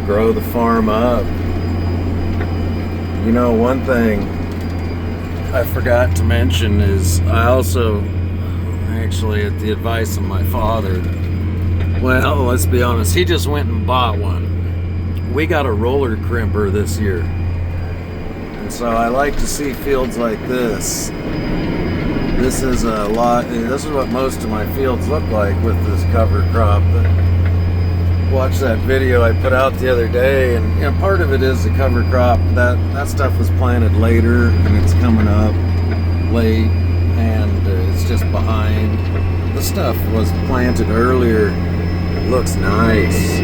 grow the farm up. You know, one thing I forgot to mention is I also, actually at the advice of my father, well, let's be honest, he just went and bought one. We got a roller crimper this year. And so I like to see fields like this. This is what most of my fields look like with this cover crop. Watch that video I put out the other day, and you know, part of it is the cover crop. That stuff was planted later, and it's coming up late, and it's just behind. The stuff was planted earlier. It looks nice.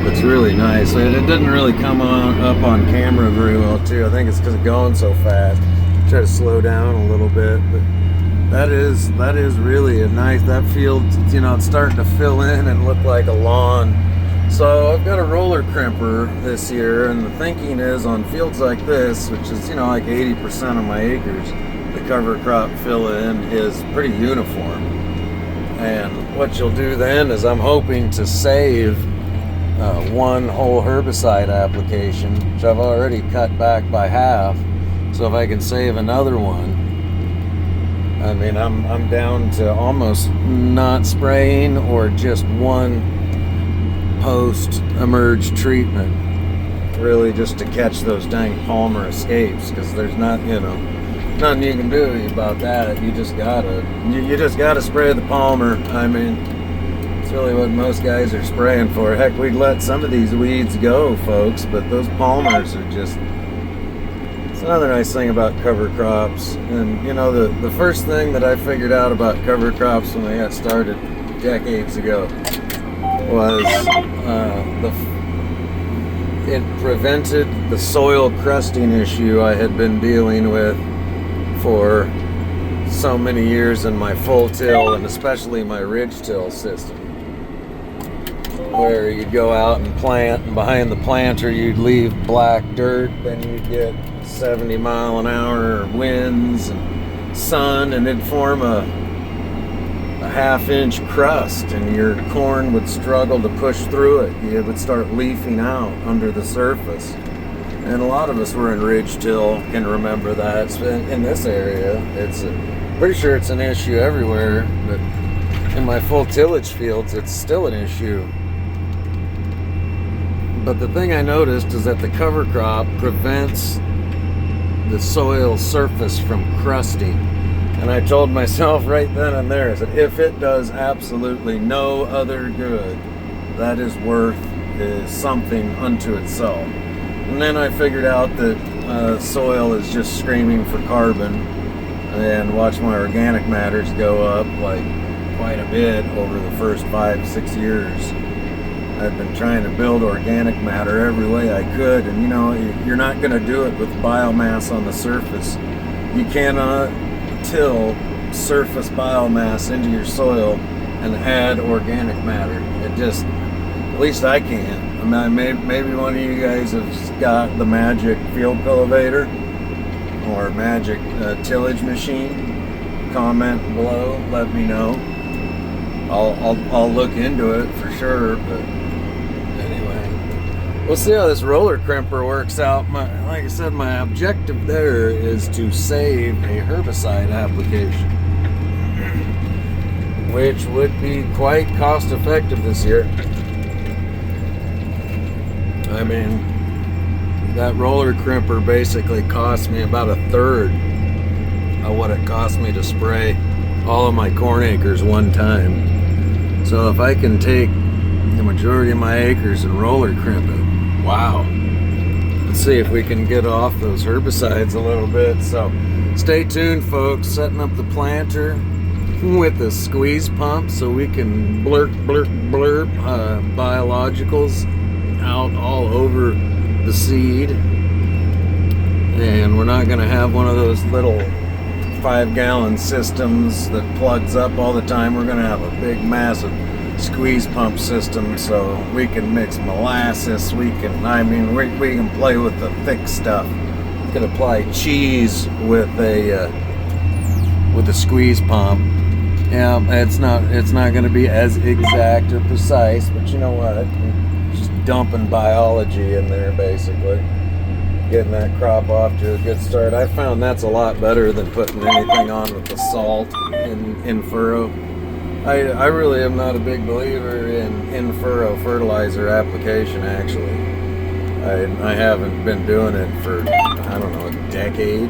It's really nice. It didn't really come up on camera very well too. I think it's because it's going so fast. Try to slow down a little bit, but that is really a nice. That field, you know, it's starting to fill in and look like a lawn. So I've got a roller crimper this year, and the thinking is on fields like this, which is, you know, like 80% of my acres, the cover crop fill-in is pretty uniform. And what you'll do then is I'm hoping to save one whole herbicide application, which I've already cut back by half. So if I can save another one, I mean, I'm down to almost not spraying or just one post-emerge treatment, really just to catch those dang palmer escapes, because there's not, you know, nothing you can do about that. You just gotta spray the palmer. I mean, it's really what most guys are spraying for. Heck, we'd let some of these weeds go, folks, but those palmers are just, it's another nice thing about cover crops. And you know, the first thing that I figured out about cover crops when I got started decades ago was it prevented the soil crusting issue I had been dealing with for so many years in my full till, and especially my ridge till system, where you'd go out and plant, and behind the planter you'd leave black dirt, then you'd get 70-mile-an-hour winds and sun, and it'd form a half-inch crust, and your corn would struggle to push through it. It would start leafing out under the surface. And a lot of us were in ridge till can remember that. In this area, it's pretty sure it's an issue everywhere, but in my full tillage fields, it's still an issue. But the thing I noticed is that the cover crop prevents the soil surface from crusting. And I told myself right then and there that if it does absolutely no other good, that is worth something unto itself. And then I figured out that soil is just screaming for carbon, and watch my organic matters go up like quite a bit over the first 5-6 years. I've been trying to build organic matter every way I could, and you know, you're not going to do it with biomass on the surface. You cannot till surface biomass into your soil and add organic matter. It just, at least I can't. I mean, maybe one of you guys has got the magic field cultivator or magic tillage machine. Comment below, let me know. I'll look into it for sure. But anyway, we'll see how this roller crimper works out. Like I said, my objective there is to save a herbicide application, which would be quite cost effective this year. I mean, that roller crimper basically cost me about 1/3 of what it cost me to spray all of my corn acres one time. So if I can take the majority of my acres and roller crimp it, wow. Let's see if we can get off those herbicides a little bit. So stay tuned, folks. Setting up the planter with the squeeze pump so we can blurp biologicals out all over the seed. And we're not going to have one of those little 5-gallon systems that plugs up all the time. We're going to have a big massive squeeze pump system so we can mix molasses. We can play with the thick stuff. We can apply cheese with a squeeze pump. Yeah, it's not going to be as exact or precise, but you know what? just dumping biology in there, basically. Getting that crop off to a good start. I found that's a lot better than putting anything on with the salt in furrow. I really am not a big believer in furrow fertilizer application, actually. I haven't been doing it for, I don't know, a decade.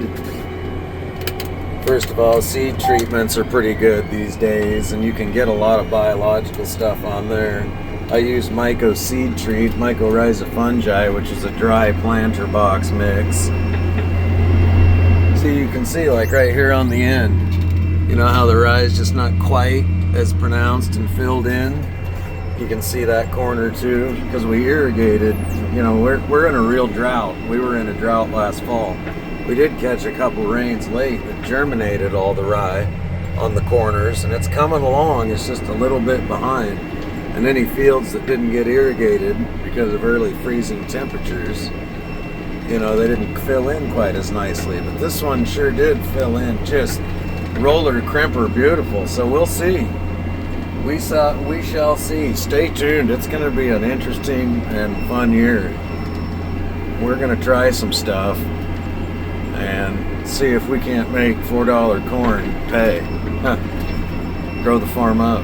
First of all, seed treatments are pretty good these days, and you can get a lot of biological stuff on there. I use Myco Seed Treat, Mycorrhiza fungi, which is a dry planter box mix. So you can see, like right here on the end, you know how the rye is just not quite as pronounced and filled in? You can see that corner too, because we irrigated. You know, we're in a real drought. We were in a drought last fall. We did catch a couple rains late that germinated all the rye on the corners, and it's coming along. It's just a little bit behind. And any fields that didn't get irrigated because of early freezing temperatures, you know, they didn't fill in quite as nicely. But this one sure did fill in, just roller crimper beautiful. So we'll see. We shall see. Stay tuned. It's going to be an interesting and fun year. We're going to try some stuff and see if we can't make $4 corn pay. Grow the farm up.